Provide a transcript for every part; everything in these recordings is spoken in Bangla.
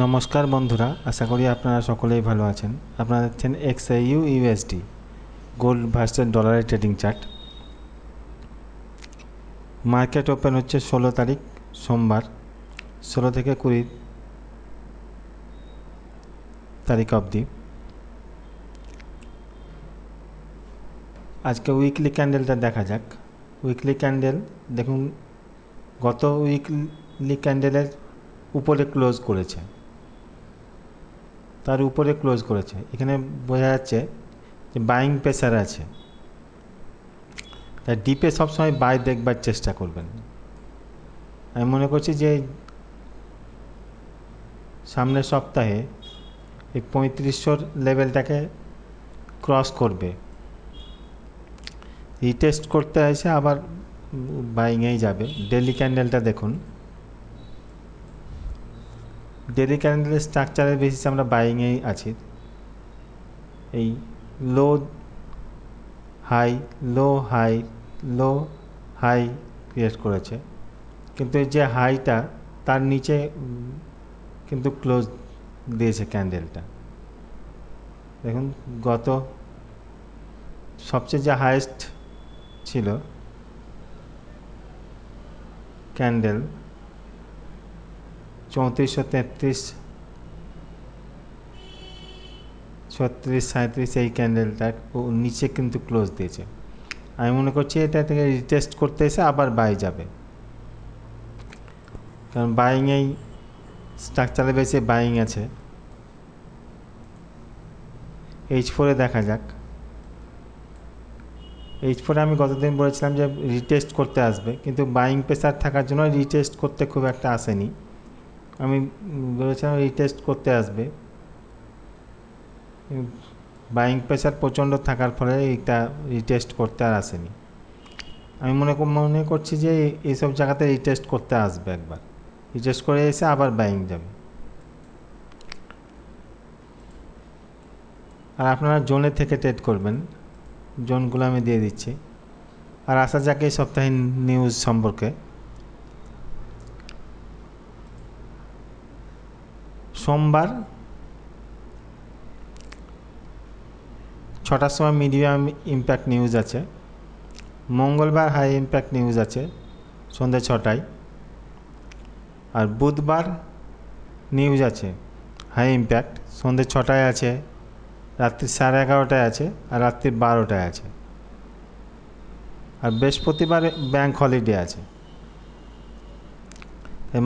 নমস্কার বন্ধুরা, আশা করি আপনারা সকলেই ভালো আছেন। আপনারা দেখছেন XAU USD গোল্ড ভার্সেস ডলারের ট্রেডিং চার্ট। মার্কেট ওপেন হচ্ছে 16 তারিখ সোমবার, 16 থেকে 20 তারিখ অবধি। আজকে উইকলি ক্যান্ডেলটা দেখা যাক। উইকলি ক্যান্ডেল দেখুন, গত উইকলি ক্যান্ডেলের উপরে ক্লোজ করেছে, তার উপরে ক্লোজ করেছে। এখানে বোঝা যাচ্ছে যে বাইং প্রেসার আছে, তাই ডিপে সবসময় বাই দেখবার চেষ্টা করবেন। আমি মনে করছি যে সামনের সপ্তাহে এই 3500 লেভেলটাকে ক্রস করবে, রিটেস্ট করতে এসে আবার বাইংয়েই যাবে। ডেলি ক্যান্ডেলটা দেখুন, ডেলি ক্যান্ডেলের স্ট্রাকচারের বেসিসে আমরা বাইংয়েই আছি। এই low high low high low high create করেছে, কিন্তু এই যে হাইটা তার নিচে কিন্তু ক্লোজ দিয়েছে ক্যান্ডেলটা। দেখুন, গত সবচেয়ে যে হাইয়েস্ট ছিল ক্যান্ডেল 3433, 36, 37, এই ক্যান্ডেলটা নিচে কিন্তু ক্লোজ দিয়েছে। আমি মনে করছি এটা থেকে রিটেস্ট করতে এসে আবার বাই যাবে, কারণ বাইংয়েই স্ট্রাকচারে বেশি বাইং আছে। H4 দেখা যাক। H4 আমি গতদিন বলেছিলাম যে রিটেস্ট করতে আসবে, কিন্তু বাইং প্রেসার থাকার জন্য রিটেস্ট করতে খুব একটা আসেনি। আমি বলেছিলাম রিটেস্ট করতে আসবে, বাইং প্রেসার প্রচণ্ড থাকার ফলে এইটা রিটেস্ট করতে আর আসেনি। আমি মনে করছি যে এইসব জায়গাতে রিটেস্ট করতে আসবে, একবার রিটেস্ট করে এসে আবার বাইং যাবে। আর আপনারা জোনে থেকে ট্রেড করবেন, জোনগুলো আমি দিয়ে দিচ্ছি। আর আসা যাক এই সপ্তাহে নিউজ সম্পর্কে। সোমবার 6টার সময় মিডিয়াম ইম্প্যাক্ট নিউজ আছে। মঙ্গলবার হাই ইম্প্যাক্ট নিউজ আছে সন্ধ্যে 6টায়। আর বুধবার নিউজ আছে হাই ইম্প্যাক্ট, সন্ধ্যে 6টায় আছে, রাত্রি 11:30টায় আছে, আর রাত্রি 12টায় আছে। আর বৃহস্পতিবার ব্যাংক হলিডে আছে। এই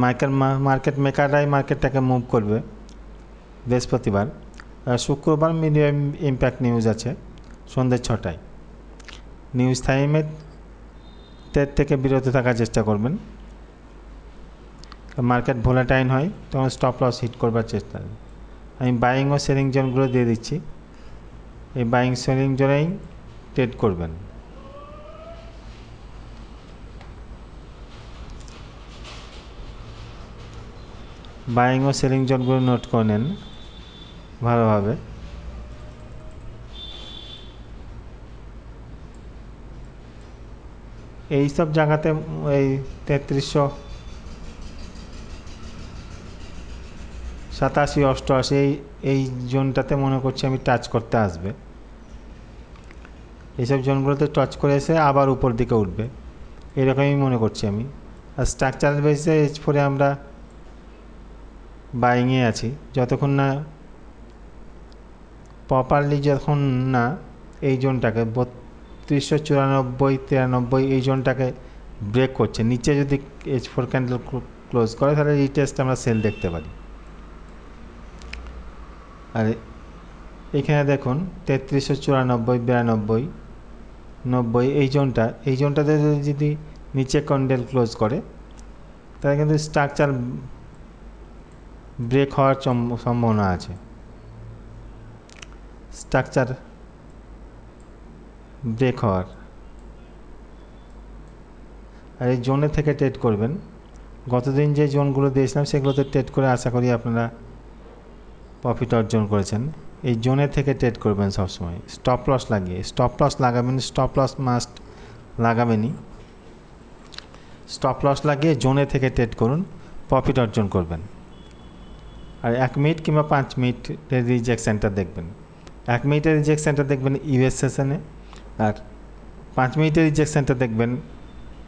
মার্কেট মেকাররাই মার্কেটটাকে মুভ করবে বৃহস্পতিবার। আর শুক্রবার মিডিয়াম ইম্প্যাক্ট নিউজ আছে সন্ধ্যে 6টায়। নিউজ টাইমে ট্রেড থেকে বিরত থাকার চেষ্টা করবেন। মার্কেট ভোলাটাইল হয় তখন স্টপ লস হিট করবার চেষ্টা। আমি বাইং ও সেলিং জোনগুলো দিয়ে দিচ্ছি, এই বাইং সেলিং জোনেই ট্রেড করবেন। বাইং ও সেলিং জোনগুলো নোট করে নেন ভালোভাবে। এই সব জায়গাতে এই 3387, 88 এই জোনটাতে মনে করছি আমি টাচ করতে আসবে। এইসব জোনগুলোতে টাচ করে এসে আবার উপর দিকে উঠবে, এরকমই মনে করছি আমি। আর স্ট্রাকচারাল বেসিসে H4 আমরা বাইংয়ে আছি, যতক্ষণ না প্রপারলি, যখন না এই জোনটাকে 3294, 93 এই জোনটাকে ব্রেক করছে, নিচে যদি H4 ক্যান্ডেল ক্লোজ করে তাহলে রিটেস্ট আমরা সেল দেখতে পারি। আর এখানে দেখুন 3394, 92, 90 এই জোনটাতে যদি নিচে ক্যান্ডেল ক্লোজ করে তাহলে কিন্তু স্ট্রাকচার ব্রেক হওয়ার সম্ভাবনা আছে। স্ট্রাকচার ব্রেক হওয়ার। আর এই জোনে থেকে ট্রেড করবেন। গতদিন যে জোনগুলো দিয়েছিলাম সেগুলোতে ট্রেড করে আশা করি আপনারা প্রফিট অর্জন করেছেন। এই জোনে থেকে ট্রেড করবেন সবসময়, স্টপ লস লাগিয়ে। স্টপ লস লাগাবেন, স্টপ লস মাস্ট লাগাবেনই। স্টপ লস লাগিয়ে জোনে থেকে ট্রেড করুন, প্রফিট অর্জন করবেন। আর 1 মিনিট কিংবা 5 মিনিটের রিজেকশানটা দেখবেন। 1 মিনিটের রিজেকশানটা দেখবেন ইউএস সেশনে, আর 5 মিনিটের রিজেকশানটা দেখবেন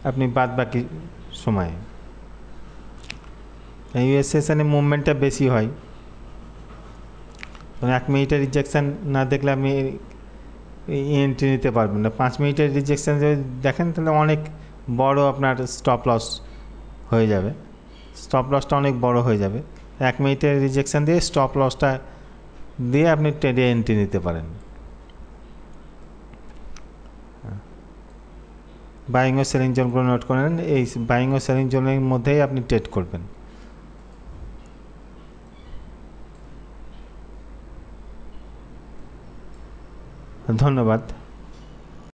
আপনি বাদ বাকি সময়ে। ইউএস সেশনে মুভমেন্টটা বেশি হয়, 1 মিনিটের রিজেকশান না দেখলে আপনি এন্ট্রি নিতে পারবেন না। 5 মিনিটের রিজেকশান যদি দেখেন তাহলে অনেক বড় আপনার স্টপ লস হয়ে যাবে, স্টপ লসটা অনেক বড় হয়ে যাবে। 1 মিনিটের রিজেকশান দিয়ে স্টপ লসটা দিয়ে আপনি ট্রেডে এন্ট্রি নিতে পারেন। বাইং ও সেলিং জোনগুলো নোট করে নেন, এই বাইং ও সেলিং জোনের মধ্যেই আপনি ট্রেড করবেন। ধন্যবাদ।